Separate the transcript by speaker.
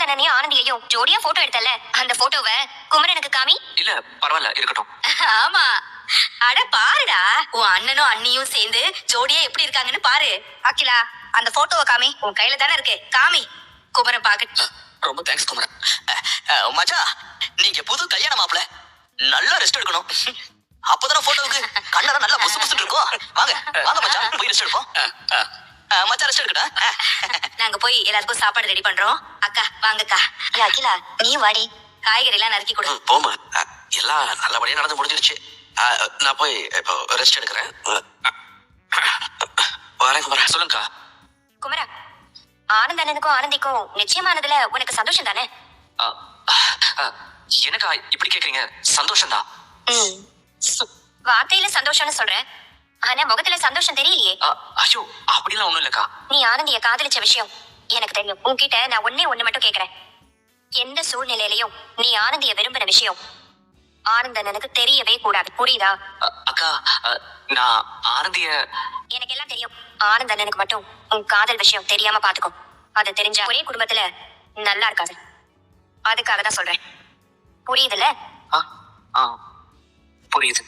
Speaker 1: அண்ணனையும் ஆனந்தியையும் ஜோடியா போட்டோ எடுத்தல, அந்த போட்டோவை குமரனுக்கு காமி.
Speaker 2: இல்ல பரவாயில்ல, இருக்கட்டும்.
Speaker 1: ஆமா, அட பாருடா, உன் அண்ணனும் அண்ணியும் சேர்ந்து ஜோடியா எப்படி இருக்காங்கன்னு பாரு. அகிலா, அந்த போட்டோவை காமி. உன் கையில தானே இருக்கு, காமி. குமரன் பாக்க.
Speaker 2: ரொம்ப தேங்க்ஸ் குமரன். மச்சான், நீங்க புது கல்யாண மாப்பிள, நல்லா ரெஸ்ட் எடுக்கணும். அப்பதான போட்டோவுக்கு கண்ணெல்லாம் நல்லா புசு புசுன்னு இருக்கும். வாங்க வாங்க மச்சான், போய் ரெஸ்ட் எடுப்போம். மச்சான் ரெஸ்ட் எடுக்கடா.
Speaker 1: நாங்க போய் எல்லாருக்கும் சாப்பாடு ரெடி பண்றோம். அக்கா வாங்கக்கா. அகிலா நீ வாடி, காய்கறி எல்லாம் நறுக்கி கொடு.
Speaker 2: போமா, எல்லாம் நல்லபடியா நடந்து முடிஞ்சிருச்சு. நான் போய் இப்போ ரெஸ்ட் எடுக்கிறேன். வரேன் குமரா. சொல்லுங்கக்கா.
Speaker 1: குமரா, ஆனந்த் அண்ணனுக்கும் ஆனந்திக்கும் நிச்சயமானதுல உனக்கு சந்தோஷம் தானே?
Speaker 2: எனக்கா இப்படி கேக்குறீங்க? சந்தோஷம் தான்.
Speaker 1: வார்த்தையில சந்தோஷம்னு சொல்றேன், ஆனா முகத்துல சந்தோஷம் தெரியலையே.
Speaker 2: ஐயோ, அப்படிலாம் ஒண்ணும் இல்லக்கா.
Speaker 1: நீ ஆனந்திய காதலிச்ச விஷயம் எனக்கு தெரியும். உன்கிட்ட நான் ஒண்ணு மட்டும் கேக்குறேன். எந்த சூழ்நிலையிலையும் நீ ஆனந்திய விரும்பின விஷயம் ஆனந்த் அண்ணனுக்கு தெரியவே கூடாது, புரியுதா?
Speaker 2: அக்கா, நான் ஆனந்திய...
Speaker 1: எனக்கு எல்லாம் தெரியும். ஆனந்த் அண்ணனுக்கு மட்டும் உன் காதல் விஷயம் தெரியாம பாத்துக்கோ. அது தெரிஞ்சா ஒரே குடும்பத்துல நல்லா இருக்காது. அதுக்காக தான் சொல்றேன், புரியுதுல்ல?
Speaker 2: புரியுது.